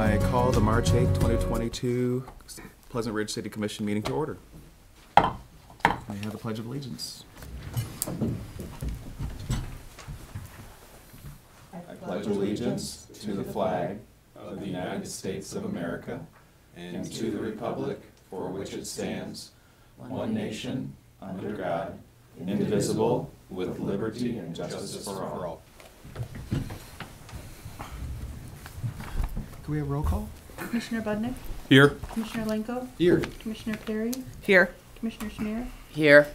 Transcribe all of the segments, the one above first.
I call the March 8th, 2022 Pleasant Ridge City Commission meeting to order. May I have the Pledge of Allegiance? I pledge allegiance to the flag of the United States of America and to the republic for which it stands, one nation, under God, indivisible, with liberty and justice for all. Can we have roll call? Commissioner Budnick? Here. Commissioner Lenko? Here. Commissioner Perry? Here. Commissioner Schmier? Here.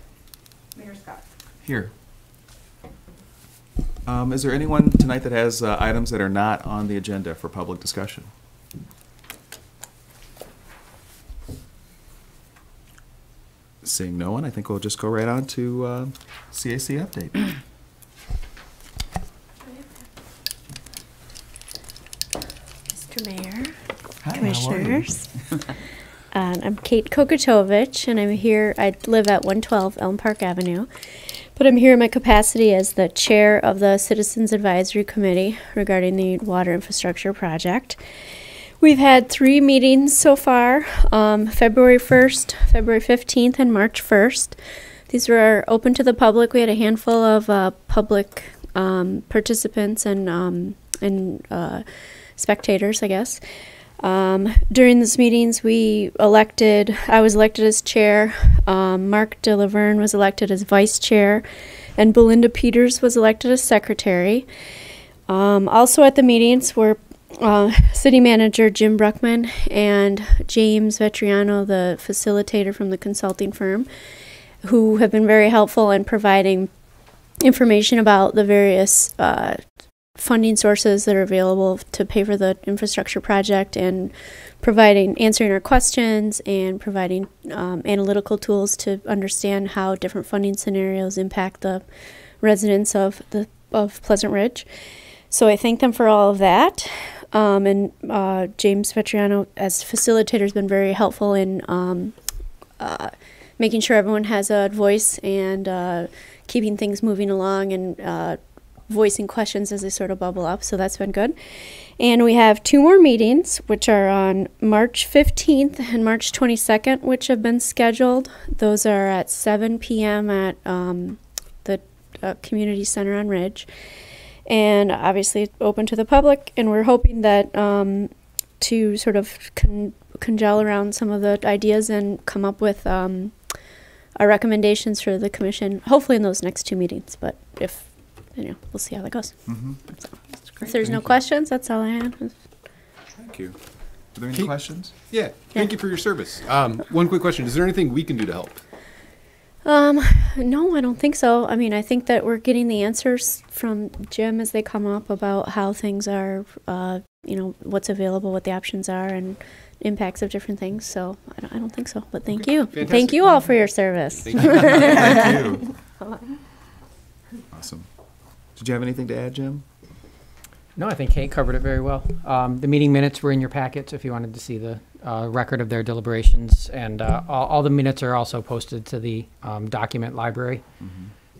Mayor Scott? Here. Is there anyone tonight that has items that are not on the agenda for public discussion? Seeing no one, I think we'll just go right on to CAC update. Mr. Mayor, Hi, Commissioners. I'm Kate Kokotovich, and I'm here. I live at 112 Elm Park Avenue, but I'm here in my capacity as the chair of the Citizens Advisory Committee regarding the water infrastructure project. We've had 3 meetings so far, February 1st, February 15th, and March 1st. These were open to the public. We had a handful of public participants and spectators, I guess. During these meetings, I was elected as chair, Mark DeLaverne was elected as vice chair, and Belinda Peters was elected as secretary. Also at the meetings were City Manager Jim Bruckman and James Vetriano, the facilitator from the consulting firm, who have been very helpful in providing information about the various funding sources that are available to pay for the infrastructure project, and answering our questions and providing analytical tools to understand how different funding scenarios impact the residents of Pleasant Ridge. So I thank them for all of that. And James Vetriano, as facilitator, has been very helpful in making sure everyone has a voice and keeping things moving along and voicing questions as they sort of bubble up. So that's been good. And we have 2 more meetings, which are on March 15th and March 22nd, which have been scheduled. Those are at 7 p.m. at the Community Center on Ridge. And obviously open to the public, and we're hoping that to sort of congeal around some of the ideas and come up with our recommendations for the commission, hopefully in those next 2 meetings. But if, we'll see how that goes. Mm-hmm. So, if there's no questions, that's all I have. Thank you. Are there any questions? Yeah, thank you for your service. One quick question. Is there anything we can do to help? No, I don't think so. I mean, I think that we're getting the answers from Jim as they come up about how things are, what's available, what the options are, and impacts of different things. So I don't think so, but thank you. Fantastic. Thank you all for your service. Thank you. Thank you. Awesome. Did you have anything to add, Jim? No, I think Kate covered it very well. The meeting minutes were in your packets if you wanted to see the record of their deliberations, and all the minutes are also posted to the document library,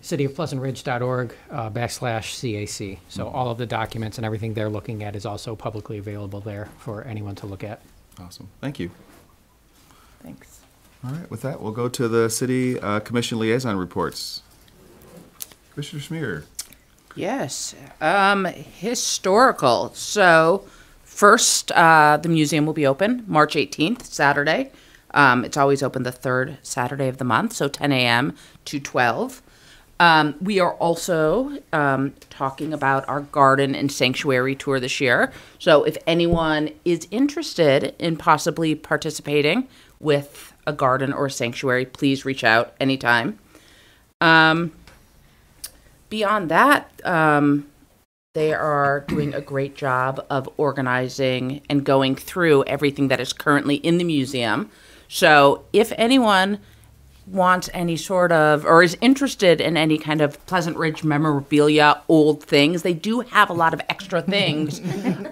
cityofpleasantridge.org /CAC. So all of the documents and everything they're looking at is also publicly available there for anyone to look at. Awesome. Thank you. Thanks. All right, with that, we'll go to the City Commission Liaison Reports. Commissioner Schmier. Yes, historical. So first, the museum will be open March 18th, Saturday. It's always open the 3rd Saturday of the month, so 10 a.m. to 12. We are also talking about our garden and sanctuary tour this year. So if anyone is interested in possibly participating with a garden or a sanctuary, please reach out anytime. Beyond that, they are doing a great job of organizing and going through everything that is currently in the museum. So if anyone wants any sort of, or is interested in any kind of Pleasant Ridge memorabilia, old things, they do have a lot of extra things. It's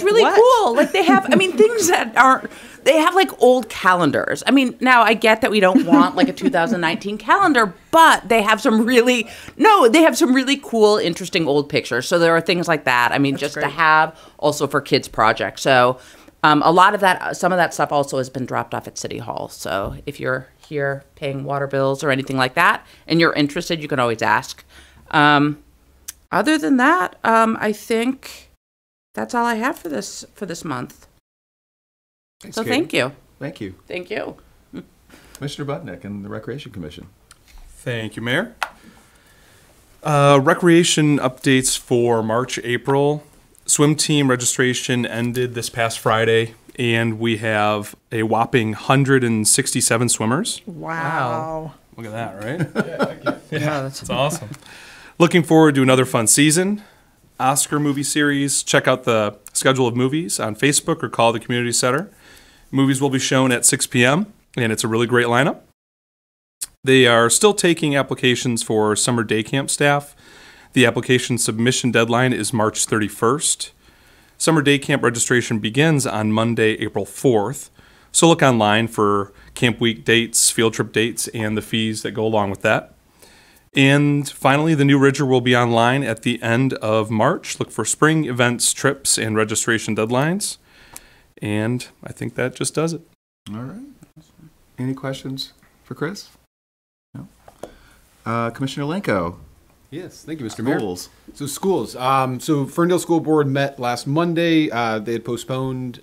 really cool. Like they have, things that aren't They have like old calendars. I mean, now I get that we don't want like a 2019 calendar, but they have some really cool, interesting old pictures. So there are things like that. I mean, just to have also for kids projects. So a lot of that, some of that stuff also has been dropped off at City Hall. So if you're here paying water bills or anything like that, and you're interested, you can always ask. Other than that, I think that's all I have for this month. Thanks, So Katie. thank you. Thank you. Thank you. Commissioner Budnick and the Recreation Commission. Thank you, Mayor. Recreation updates for March, April. Swim team registration ended this past Friday, and we have a whopping 167 swimmers. Wow. Look at that, right? Yeah, that's awesome. Looking forward to another fun season. Oscar movie series. Check out the schedule of movies on Facebook or call the community center. Movies will be shown at 6 p.m., and it's a really great lineup. They are still taking applications for summer day camp staff. The application submission deadline is March 31st. Summer day camp registration begins on Monday, April 4th. So look online for camp week dates, field trip dates, and the fees that go along with that. And finally, the new Ridger will be online at the end of March. Look for spring events, trips, and registration deadlines. And I think that just does it. All right. Any questions for Chris? No. Commissioner Lenko. Yes, thank you, Mr. Mayor. Schools. So schools. So Ferndale School Board met last Monday. They had postponed.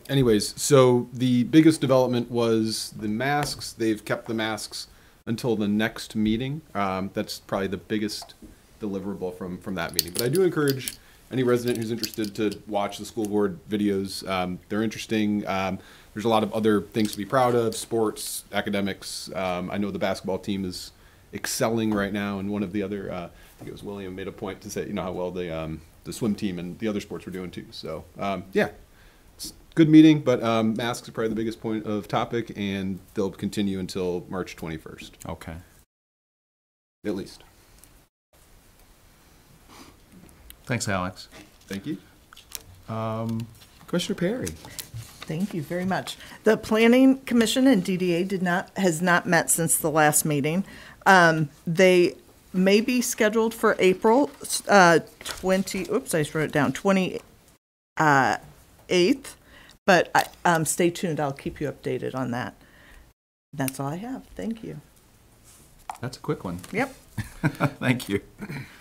Anyways, so the biggest development was the masks. They've kept the masks until the next meeting. That's probably the biggest deliverable from that meeting. But I do encourage any resident who's interested to watch the school board videos. They're interesting. There's a lot of other things to be proud of, sports, academics. I know the basketball team is excelling right now, and one of the other, I think it was William, made a point to say, you know, how well the swim team and the other sports were doing too. So yeah, it's a good meeting, but masks are probably the biggest point of topic, and they'll continue until March 21st, Okay. at least. Thanks, Alex. Thank you. Commissioner Perry. Thank you very much. The Planning Commission and DDA has not met since the last meeting. They may be scheduled for April 28th, but stay tuned. I'll keep you updated on that. That's all I have. Thank you. That's a quick one. Yep. Thank you.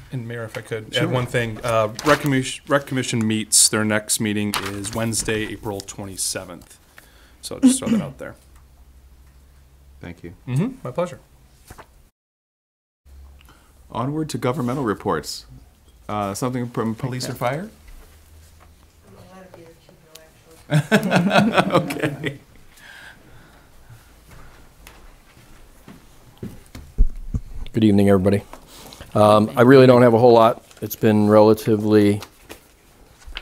And Mayor, if I could Sure. add one thing, Rec Commission meets, their next meeting is Wednesday, April 27th. So just throw that out there. Thank you. My pleasure. Onward to governmental reports. Something from police or fire? Okay. Good evening, everybody. I really don't have a whole lot. It's been relatively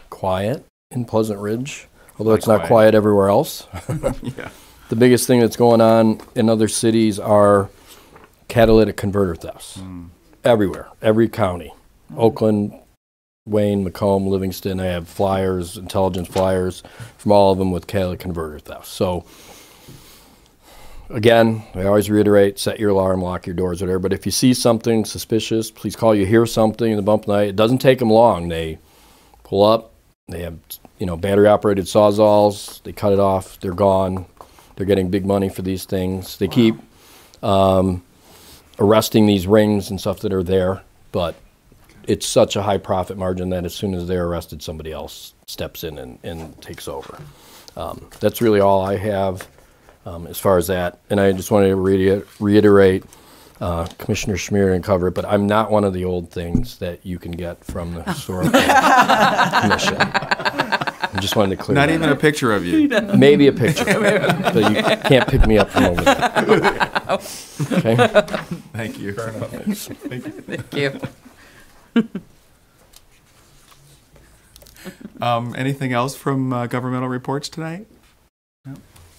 quiet in Pleasant Ridge, although it's not quiet everywhere else. Yeah. The biggest thing that's going on in other cities are catalytic converter thefts. Everywhere, every county. Oakland, Wayne, Macomb, Livingston, I have flyers, intelligence flyers from all of them with catalytic converter thefts. So again, I always reiterate, set your alarm, lock your doors, whatever. But if you see something suspicious, please call. You hear something in the bump night. It doesn't take them long. They pull up. They have, battery-operated sawzalls. They cut it off. They're gone. They're getting big money for these things. They keep arresting these rings and stuff that are there, but it's such a high profit margin that as soon as they're arrested, somebody else steps in and takes over. That's really all I have. As far as that, and I just wanted to reiterate, Commissioner Schmier didn't cover it, but I'm not one of the old things that you can get from the Historical Commission. I just wanted to clear Not that even a picture of you. up. Maybe a picture, but you can't pick me up from over there. Okay? Thank you. Fair enough. Thank you. Anything else from governmental reports tonight? Can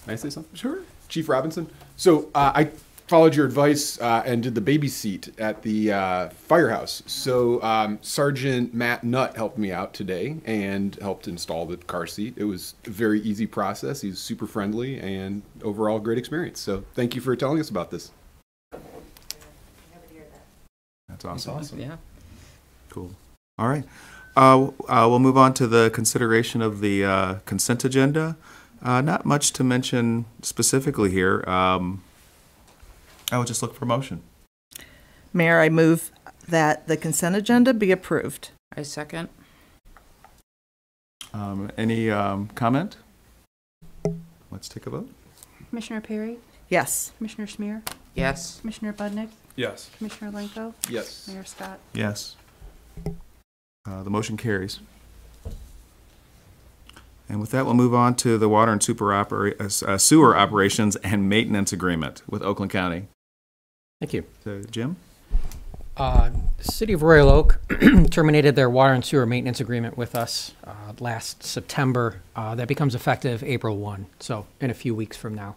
I say something? Sure. Chief Robinson. So followed your advice and did the baby seat at the firehouse. So Sergeant Matt Nutt helped me out today and helped install the car seat. It was a very easy process. He's super friendly and overall great experience. So thank you for telling us about this. That's awesome. Yeah. Cool. All right. We'll move on to the consideration of the consent agenda. Not much to mention specifically here. I would just look for motion. Mayor, I move that the consent agenda be approved. I second. Any comment? Let's take a vote. Commissioner Perry? Yes. Commissioner Schmier? Yes. Commissioner Budnick? Yes. Commissioner Lenko? Yes. Mayor Scott? Yes. The motion carries. And with that, we'll move on to the water and sewer operations and maintenance agreement with Oakland County. Thank you. So, Jim? The City of Royal Oak terminated their water and sewer maintenance agreement with us last September. That becomes effective April 1, so in a few weeks from now.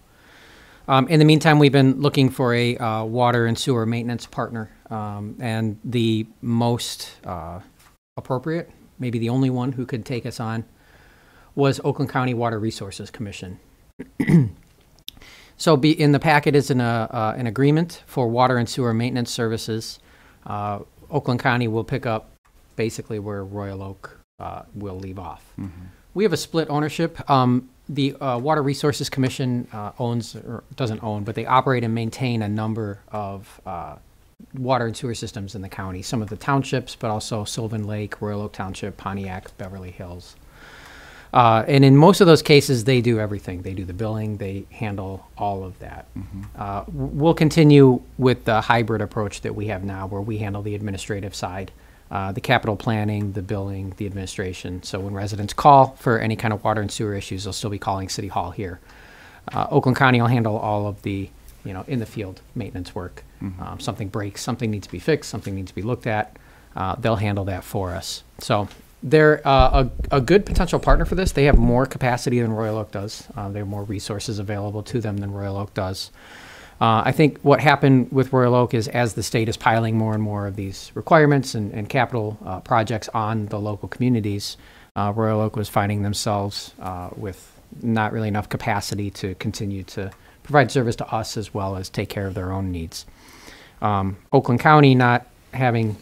In the meantime, we've been looking for a water and sewer maintenance partner, and the most appropriate, maybe the only one who could take us on, was Oakland County Water Resources Commission. So in the packet is an agreement for water and sewer maintenance services. Oakland County will pick up basically where Royal Oak will leave off. Mm-hmm. We have a split ownership. The Water Resources Commission owns, or doesn't own, but they operate and maintain a number of water and sewer systems in the county. Some of the townships, but also Sylvan Lake, Royal Oak Township, Pontiac, Beverly Hills. And in most of those cases, they do everything. They do the billing. They handle all of that. Mm-hmm. We'll continue with the hybrid approach that we have now, where we handle the administrative side, the capital planning, the billing, the administration. So when residents call for any kind of water and sewer issues, they'll still be calling City Hall here. Oakland County will handle all of the, in the field maintenance work. Mm-hmm. Something breaks, something needs to be fixed, something needs to be looked at. They'll handle that for us. So they're a good potential partner for this. They have more capacity than Royal Oak does. They have more resources available to them than Royal Oak does. I think what happened with Royal Oak is, as the state is piling more and more of these requirements and capital projects on the local communities, Royal Oak was finding themselves with not really enough capacity to continue to provide service to us as well as take care of their own needs. Oakland County not having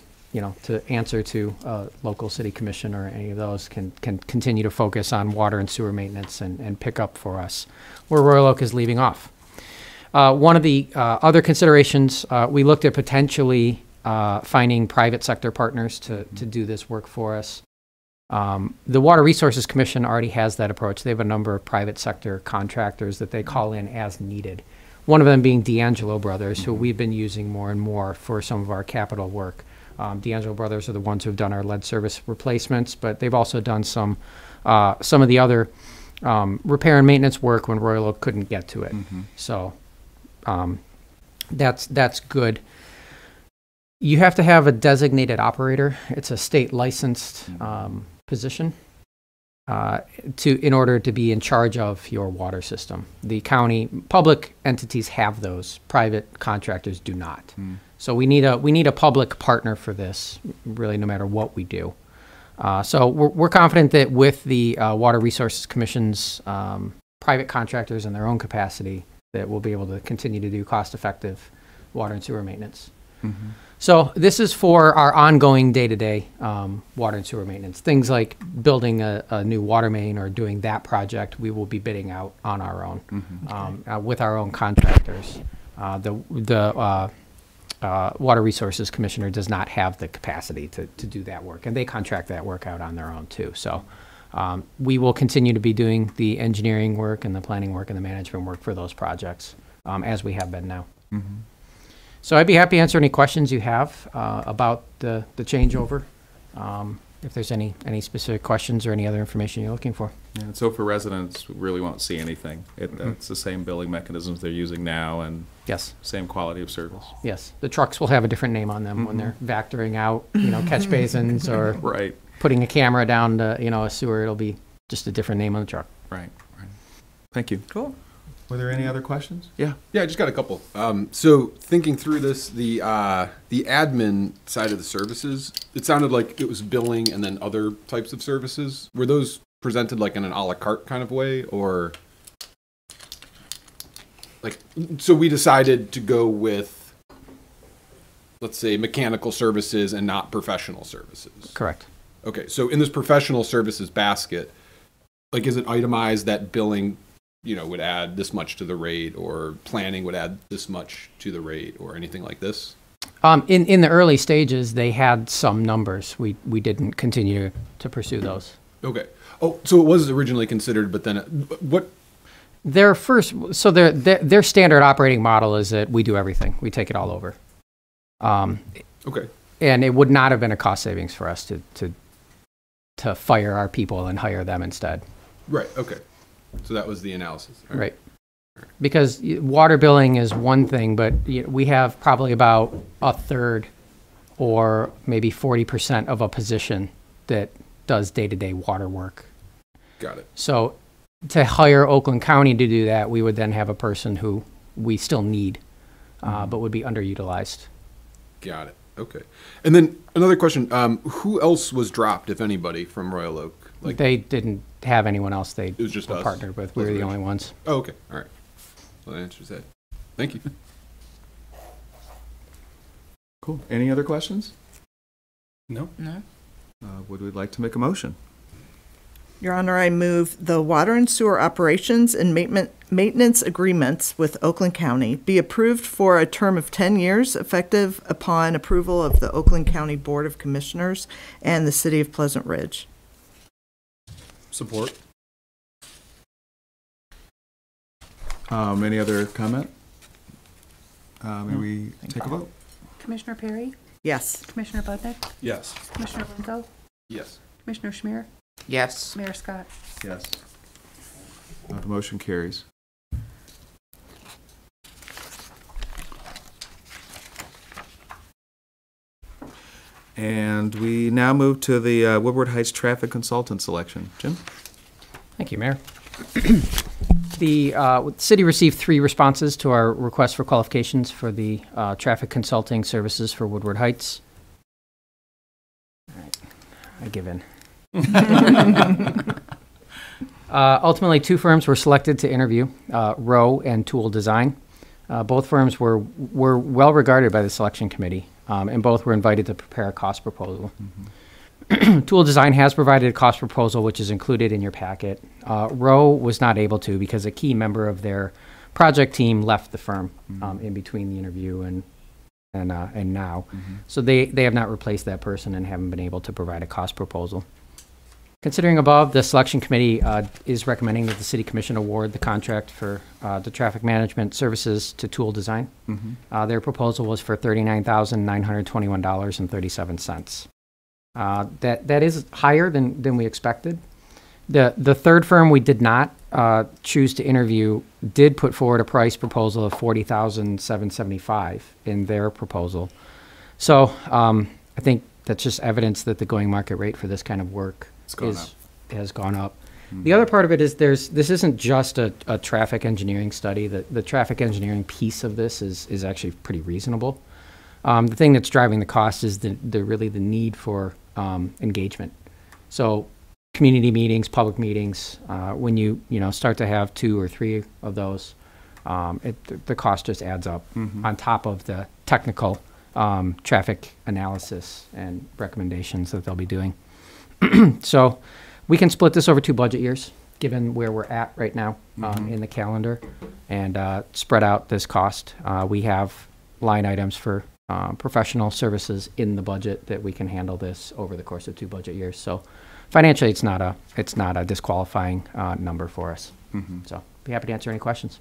to answer to a local city commission or any of those can continue to focus on water and sewer maintenance and pick up for us where Royal Oak is leaving off. One of the other considerations, we looked at potentially finding private sector partners to do this work for us. The Water Resources Commission already has that approach. They have a number of private sector contractors that they call in as needed. One of them being D'Angelo Brothers, who we've been using more and more for some of our capital work. D'Angelo Brothers are the ones who have done our lead service replacements, but they've also done some of the other repair and maintenance work when Royal Oak couldn't get to it. Mm-hmm. So that's good. You have to have a designated operator. It's a state licensed position in order to be in charge of your water system. The county public entities have those. Private contractors do not. So we need a public partner for this, really, no matter what we do. So we're confident that with the Water Resources Commission's private contractors in their own capacity, that we'll be able to continue to do cost-effective water and sewer maintenance. Mm-hmm. So this is for our ongoing day-to-day water and sewer maintenance. Things like building a new water main or doing that project, we will be bidding out on our own, with our own contractors. The Water Resources Commissioner does not have the capacity to do that work, and they contract that work out on their own too. So we will continue to be doing the engineering work and the planning work and the management work for those projects as we have been now. Mm-hmm. So I'd be happy to answer any questions you have about the changeover, if there's any specific questions or any other information you're looking for. Yeah, and so for residents, we really won't see anything. It's the same billing mechanisms they're using now, and yes, same quality of service. Yes, the trucks will have a different name on them when they're vectoring out, catch basins or right. Putting a camera down to, a sewer. It'll be just a different name on the truck. Right. Thank you. Cool. Were there any other questions? Yeah. Yeah, I just got a couple. So thinking through this, the admin side of the services, it sounded like it was billing and then other types of services. Were those presented like in an a la carte kind of way, or like? So we decided to go with, let's say, mechanical services and not professional services. Correct. Okay, so in this professional services basket, like, is it itemized that billing, would add this much to the rate, or planning would add this much to the rate, or anything like this? In the early stages, they had some numbers. We didn't continue to pursue those. Okay. Oh, so it was originally considered, but then what? Their standard operating model is that we do everything. We take it all over. Okay. And it would not have been a cost savings for us to fire our people and hire them instead. Right. Okay. So that was the analysis. All Right. Because water billing is one thing, but we have probably about a third or maybe 40% of a position that does day-to-day water work. Got it. So to hire Oakland County to do that, we would then have a person who we still need, but would be underutilized. Got it. Okay. And then another question: who else was dropped, if anybody, from Royal Oak? Like, They didn't have anyone else they it was just were us. partnered with. We were the only ones. Oh, okay. All right. Well, that answers that. Thank you. Cool. Any other questions? No? No? Would we like to make a motion? Your Honor, I move the water and sewer operations and maintenance agreements with Oakland County be approved for a term of 10 years, effective upon approval of the Oakland County Board of Commissioners and the City of Pleasant Ridge. Support. Any other comment? May we take a vote? Commissioner Perry? Yes. Commissioner Budnick? Yes. Commissioner Lenko? Yes. Commissioner Schmier? Yes. Mayor Scott? Yes. The motion carries. And we now move to the Woodward Heights traffic consultant selection. Jim? Thank you, Mayor. The city received 3 responses to our request for qualifications for the traffic consulting services for Woodward Heights. All right, I give in. Ultimately, 2 firms were selected to interview, Rowe and Tool Design. Both firms were well regarded by the selection committee, and both were invited to prepare a cost proposal. Tool Design has provided a cost proposal, which is included in your packet. Rowe was not able to because a key member of their project team left the firm in between the interview and now. So they have not replaced that person and haven't been able to provide a cost proposal. Considering above, the selection committee is recommending that the city commission award the contract for the traffic management services to Tool Design. Their proposal was for $39,921.37. That is higher than we expected. The third firm we did not choose to interview did put forward a price proposal of $40,775 in their proposal. So I think that's just evidence that the going market rate for this kind of work has gone up. The other part of it is this isn't just a traffic engineering study. The traffic engineering piece of this is actually pretty reasonable. The thing that's driving the cost is the need for engagement. So community meetings, public meetings, when you start to have 2 or 3 of those, the cost just adds up on top of the technical traffic analysis and recommendations that they'll be doing. So we can split this over 2 budget years, given where we're at right now in the calendar, and spread out this cost. We have line items for professional services in the budget that we can handle this over the course of 2 budget years. So financially, it's not a disqualifying number for us. So be happy to answer any questions.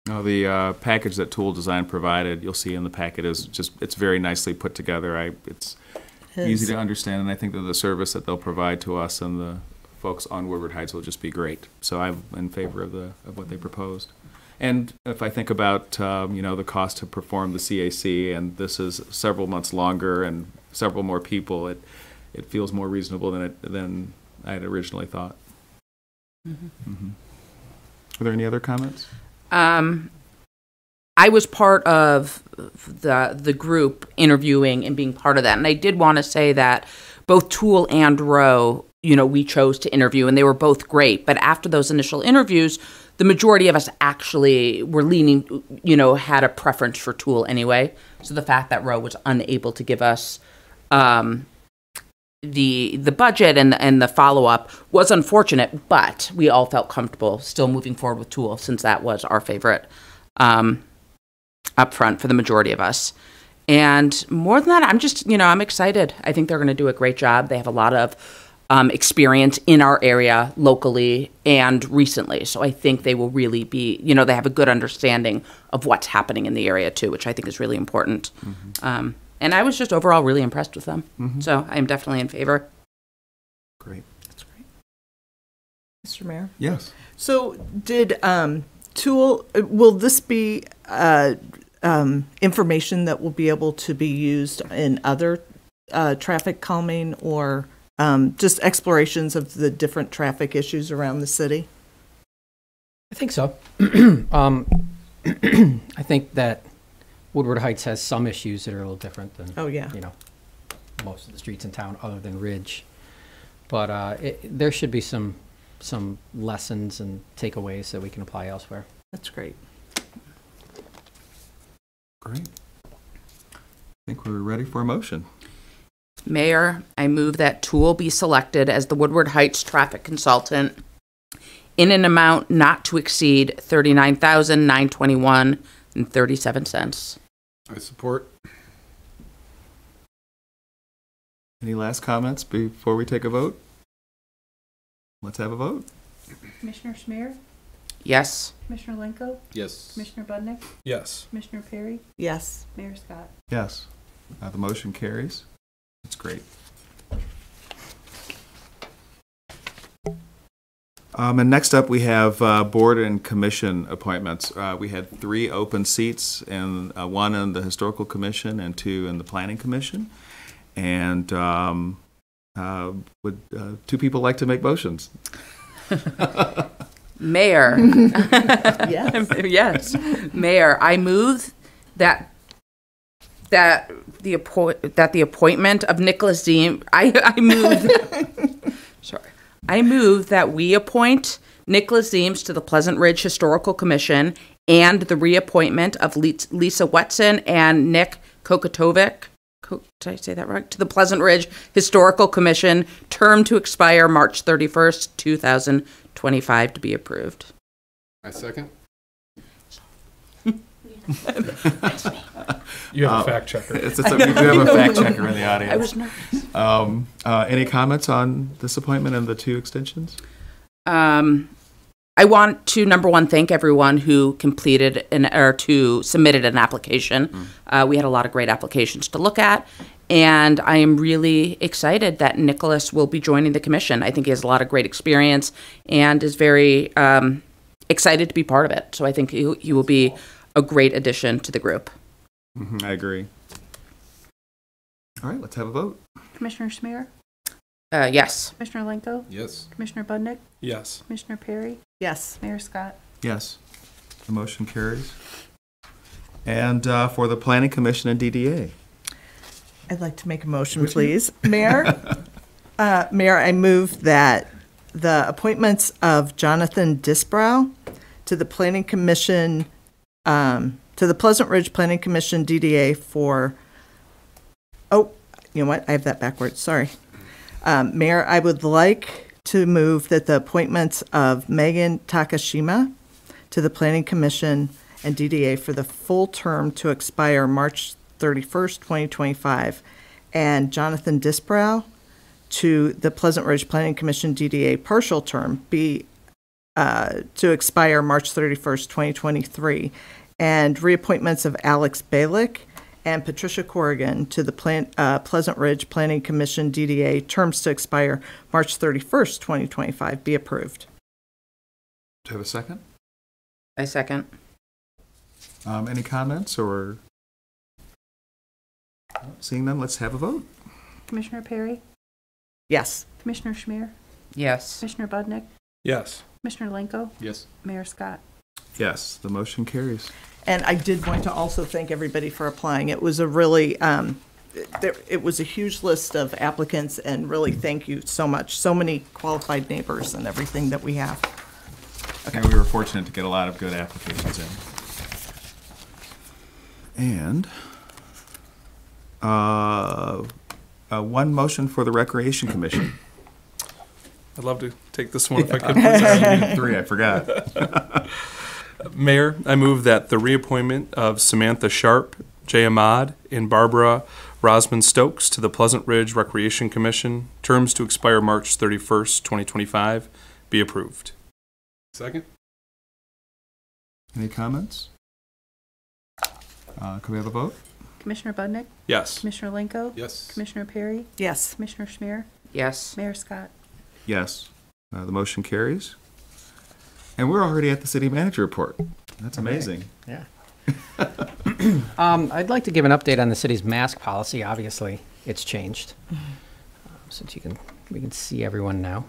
No, the package that Tool Design provided, you'll see in the packet, it's very nicely put together. It's easy to understand, and I think that the service that they'll provide to us and the folks on Woodward Heights will just be great. So I'm in favor of what they proposed. And if I think about the cost to perform the CAC, and this is several months longer and several more people, it feels more reasonable than I had originally thought. Are there any other comments? I was part of the group interviewing and being part of that. And I did want to say that both Toole and Rowe, we chose to interview, and they were both great. But after those initial interviews, the majority of us actually were leaning, had a preference for Toole anyway. So the fact that Rowe was unable to give us the budget and the follow-up was unfortunate, but we all felt comfortable still moving forward with Toole, since that was our favorite up front for the majority of us. And more than that, I'm just, I'm excited. I think they're going to do a great job. They have a lot of experience in our area locally and recently. So I think they will really be, they have a good understanding of what's happening in the area too, which I think is really important. Mm-hmm. And I was just overall really impressed with them. Mm-hmm. So I am definitely in favor. Great. That's great. Mr. Mayor? Yes. So did Toole, will this be information that will be able to be used in other traffic calming or just explorations of the different traffic issues around the city? I think so. I think that Woodward Heights has some issues that are a little different than, most of the streets in town other than Ridge. But there should be some lessons and takeaways that we can apply elsewhere. That's great. Great. I think we're ready for a motion. Mayor, I move that Toole be selected as the Woodward Heights traffic consultant in an amount not to exceed $39,921.37. I support. Any last comments before we take a vote? Let's have a vote. Commissioner Schmier, Yes. Commissioner Lenko, Yes. Commissioner Budnick, Yes. Commissioner Perry, Yes. Mayor Scott. Yes. The motion carries. That's great. And next up, we have board and commission appointments. We had 3 open seats, and 1 in the Historical Commission and 2 in the Planning Commission. And would 2 people like to make motions? Mayor. Yes. Yes. Mayor, I move that the appointment of Nicholas Deem. I move that we appoint Nicholas Deems to the Pleasant Ridge Historical Commission and the reappointment of Lisa Wetson and Nick Kokatovic. Did I say that right? To the Pleasant Ridge Historical Commission, term to expire March 31st, 2025, to be approved. I second. You have a fact checker. We do have a fact checker in the audience. I was nervous. Any comments on this appointment and the 2 extensions? I want to, number one, thank everyone who submitted an application. We had a lot of great applications to look at, and I am really excited that Nicholas will be joining the commission. I think he has a lot of great experience and is very excited to be part of it. So I think he will be a great addition to the group. Mm-hmm, I agree. All right, let's have a vote. Commissioner Schmier, Yes. Commissioner Lenko, Yes. Commissioner Budnick, Yes. Commissioner Perry, Yes. Mayor Scott. Yes. The motion carries. And for the Planning Commission and DDA? I'd like to make a motion, please. Mayor? Mayor, I move that the appointments of Jonathan Disbrow to the Planning Commission, to the Pleasant Ridge Planning Commission DDA for, you know what? I have that backwards. Sorry. Mayor, I would like to move that the appointments of Megan Takashima to the Planning Commission and DDA for the full term to expire March 31st, 2025, and Jonathan Disbrow to the Pleasant Ridge Planning Commission DDA partial term be to expire March 31st, 2023, and reappointments of Alex Balick and Patricia Corrigan to the Pleasant Ridge Planning Commission DDA terms to expire March 31st, 2025 be approved. Do you have a second? I second. Any comments or? Seeing none, let's have a vote. Commissioner Perry, Yes. Commissioner Schmier, Yes. Commissioner Budnick, Yes. Commissioner Lenko, Yes. Mayor Scott. Yes, the motion carries. And I did want to also thank everybody for applying. It was a really, it was a huge list of applicants, and really thank you so much. So many qualified neighbors and everything that we have. And we were fortunate to get a lot of good applications in. And one motion for the Recreation Commission. I'd love to take this one if I could. Three, I forgot. Mayor, I move that the reappointment of Samantha Sharp, Jay Ahmad, and Barbara Rosman Stokes to the Pleasant Ridge Recreation Commission, terms to expire March 31st, 2025, be approved. Second? Any comments? Could we have a vote? Commissioner Budnick? Yes. Commissioner Lenko? Yes. Commissioner Perry? Yes. Commissioner Schmier? Yes. Mayor Scott? Yes. The motion carries. And we're already at the city manager report. That's amazing. Yeah. I'd like to give an update on the city's mask policy. Obviously, it's changed. Since we can see everyone now.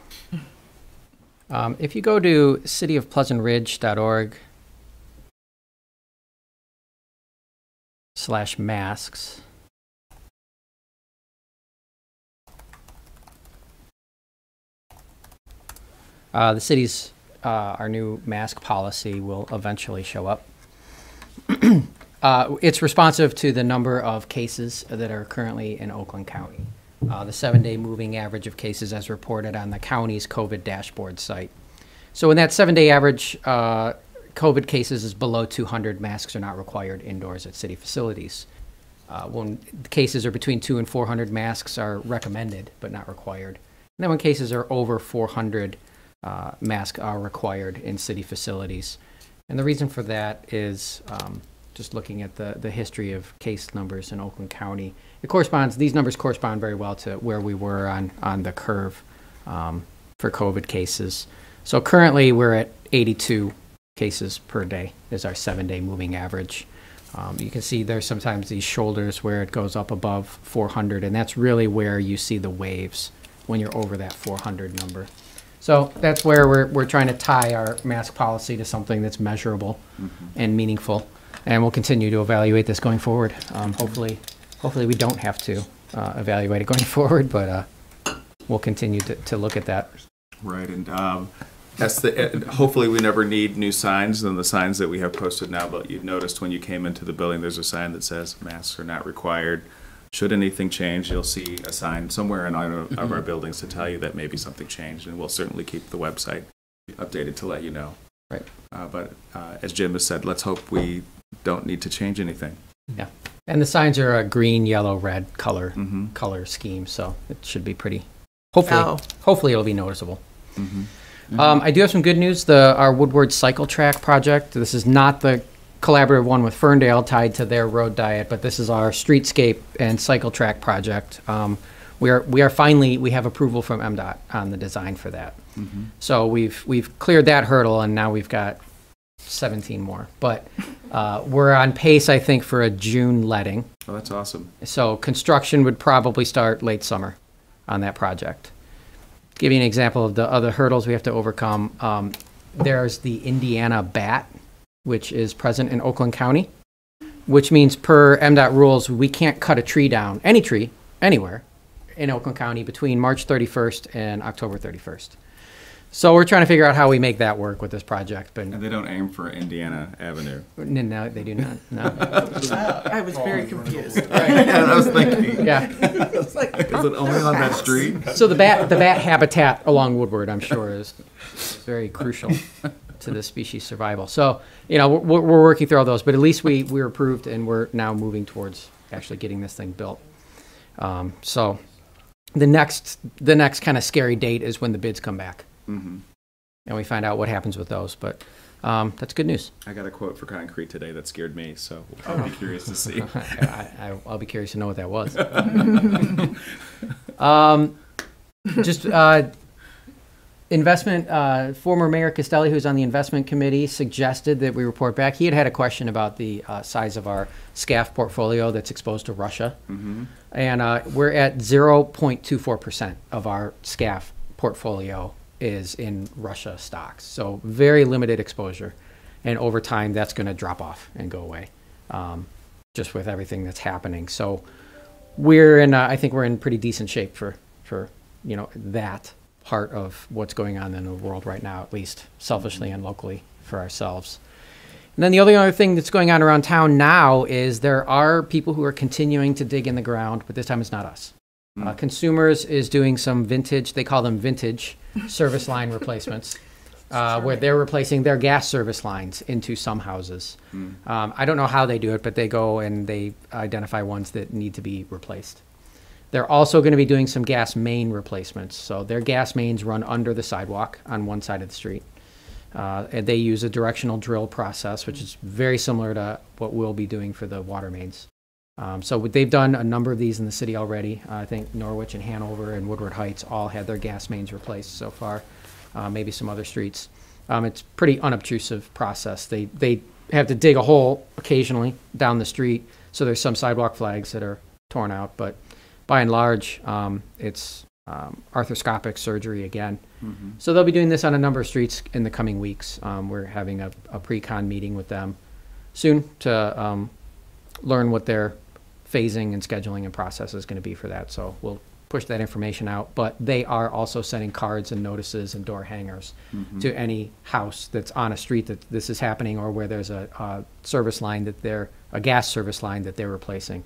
If you go to cityofpleasantridge.org/masks, the city's our new mask policy will eventually show up. It's responsive to the number of cases that are currently in Oakland County. The 7-day moving average of cases as reported on the county's COVID dashboard site. So when that 7-day average COVID cases is below 200, masks are not required indoors at city facilities. When the cases are between 200 and 400, masks are recommended but not required. And then when cases are over 400, masks are required in city facilities. And the reason for that is just looking at the history of case numbers in Oakland County. These numbers correspond very well to where we were on the curve for COVID cases. So currently we're at 82 cases per day is our 7-day moving average. You can see there's sometimes these shoulders where it goes up above 400, and that's really where you see the waves when you're over that 400 number. So that's where we're trying to tie our mask policy to something that's measurable and meaningful, and we'll continue to evaluate this going forward. Hopefully we don't have to evaluate it going forward, but we'll continue to look at that. Right, and hopefully we never need new signs than the signs that we have posted now, but you've noticed when you came into the building, there's a sign that says masks are not required. Should anything change, you'll see a sign somewhere in either of our buildings to tell you that maybe something changed, and we'll certainly keep the website updated to let you know. Right. But as Jim has said, let's hope we don't need to change anything. Yeah. And the signs are a green, yellow, red color scheme, so it should be pretty. Hopefully it'll be noticeable. I do have some good news. Our Woodward Cycle Track project. This is not the collaborative one with Ferndale tied to their road diet, but this is our streetscape and cycle track project. We have approval from MDOT on the design for that. So we've cleared that hurdle, and now we've got 17 more. But we're on pace, I think, for a June letting. Oh, that's awesome. So construction would probably start late summer on that project. To give you an example of the other hurdles we have to overcome, there's the Indiana bat, which is present in Oakland County, which means per MDOT rules, we can't cut a tree down, any tree, anywhere in Oakland County between March 31st and October 31st. So we're trying to figure out how we make that work with this project. But and they don't aim for Indiana Avenue. No, they do not. No. I was very confused. I was thinking. Yeah. Is it only on that street? So the bat habitat along Woodward, I'm sure, is very crucial to the species survival. So, we're working through all those, but at least we're approved, and we're now moving towards actually getting this thing built. So the next kind of scary date is when the bids come back. And we find out what happens with those, but that's good news. I got a quote for concrete today that scared me, so I'll be curious to see. I'll be curious to know what that was. Former Mayor Castelli, who's on the investment committee, suggested that we report back. He had a question about the size of our SCAF portfolio that's exposed to Russia. And we're at 0.24% of our SCAF portfolio is in Russia stocks. So very limited exposure. And over time, that's going to drop off and go away, just with everything that's happening. So we're in, I think we're in pretty decent shape for that part of what's going on in the world right now, at least selfishly and locally for ourselves. And then the only other thing that's going on around town now is there are people who are continuing to dig in the ground, but this time it's not us. Consumers is doing some vintage, they call them vintage service line replacements, where they're replacing their gas service lines into some houses. I don't know how they do it, but they go and they identify ones that need to be replaced. They're also going to be doing some gas main replacements. So their gas mains run under the sidewalk on one side of the street. And they use a directional drill process, which is very similar to what we'll be doing for the water mains. So they've done a number of these in the city already. I think Norwich and Hanover and Woodward Heights all had their gas mains replaced so far, maybe some other streets. It's pretty unobtrusive process. They have to dig a hole occasionally down the street, so there's some sidewalk flags that are torn out, but by and large, it's arthroscopic surgery again. So they'll be doing this on a number of streets in the coming weeks. We're having a pre-con meeting with them soon to learn what their phasing and scheduling and process is going to be for that. So we'll push that information out. But they are also sending cards and notices and door hangers to any house that's on a street that this is happening, or where there's a service line that a gas service line that they're replacing.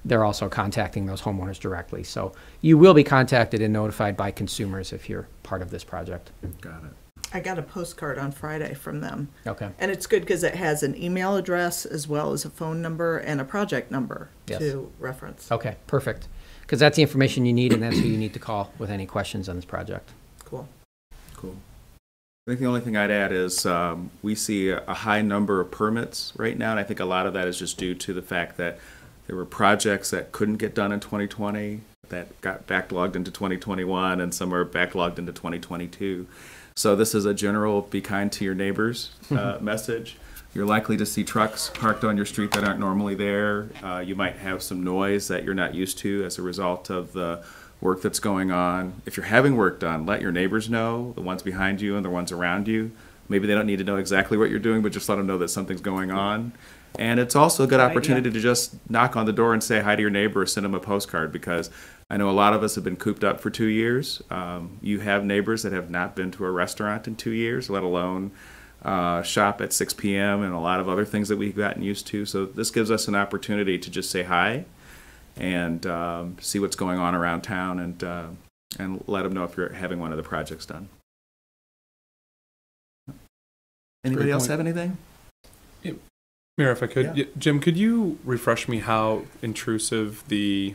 They're also contacting those homeowners directly. So you will be contacted and notified by consumers if you're part of this project. Got it. I got a postcard on Friday from them. Okay. And it's good because it has an email address as well as a phone number and a project number to reference. Okay, perfect. Because that's the information you need, and that's who you need to call with any questions on this project. Cool. Cool. I think the only thing I'd add is we see a high number of permits right now, and I think a lot of that is just due to the fact that there were projects that couldn't get done in 2020 that got backlogged into 2021, and some are backlogged into 2022. So this is a general be kind to your neighbors message. You're likely to see trucks parked on your street that aren't normally there. You might have some noise that you're not used to as a result of the work that's going on. If you're having work done, let your neighbors know, the ones behind you and the ones around you. Maybe they don't need to know exactly what you're doing, but just let them know that something's going on. And it's also a good opportunity to just knock on the door and say hi to your neighbor or send them a postcard, because I know a lot of us have been cooped up for 2 years. You have neighbors that have not been to a restaurant in 2 years, let alone shop at 6 p.m. and a lot of other things that we've gotten used to. So this gives us an opportunity to just say hi and see what's going on around town, and let them know if you're having one of the projects done. Anybody else have anything? Mayor, if I could, Jim, could you refresh me how intrusive the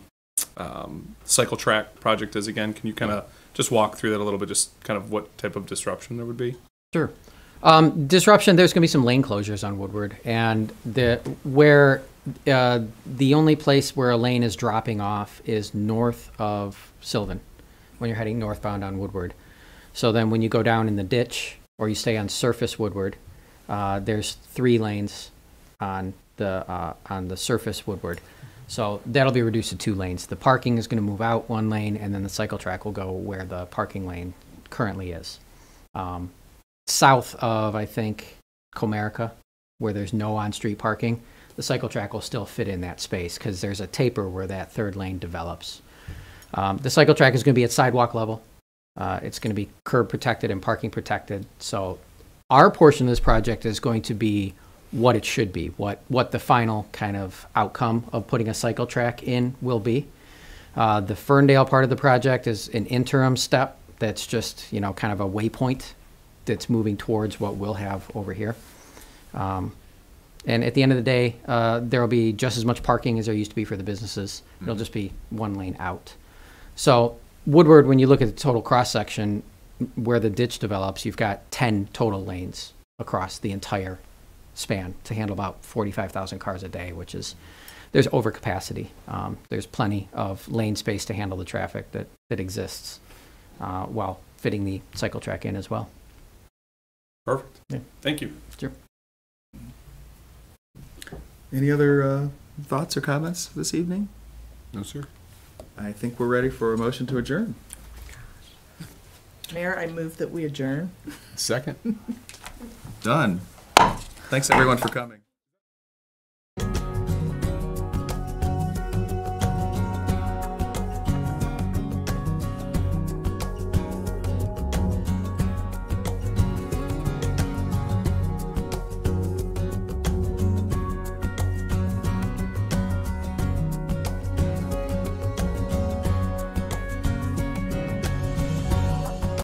cycle track project is again? Can you kind of just walk through that a little bit, just kind of what type of disruption there would be? Sure. Disruption, there's going to be some lane closures on Woodward, and the only place where a lane is dropping off is north of Sylvan when you're heading northbound on Woodward. So then when you go down in the ditch or you stay on surface Woodward, there's 3 lanes on the surface Woodward. So that'll be reduced to 2 lanes. The parking is going to move out 1 lane, and then the cycle track will go where the parking lane currently is. South of, I think, Comerica, where there's no on-street parking, the cycle track will still fit in that space because there's a taper where that 3rd lane develops. The cycle track is going to be at sidewalk level. It's going to be curb protected and parking protected. So our portion of this project is going to be what it should be, what the final kind of outcome of putting a cycle track in will be. The Ferndale part of the project is an interim step that's just, kind of a waypoint that's moving towards what we'll have over here. And at the end of the day, there will be just as much parking as there used to be for the businesses. It'll just be 1 lane out. So Woodward, when you look at the total cross-section, where the ditch develops, you've got 10 total lanes across the entire span to handle about 45,000 cars a day, which is, there's overcapacity. There's plenty of lane space to handle the traffic that exists while fitting the cycle track in as well. Perfect. Yeah. Thank you. Sure. Any other thoughts or comments this evening? No, sir. I think we're ready for a motion to adjourn. Mayor, I move that we adjourn. Second. Done. Thanks, everyone, for coming.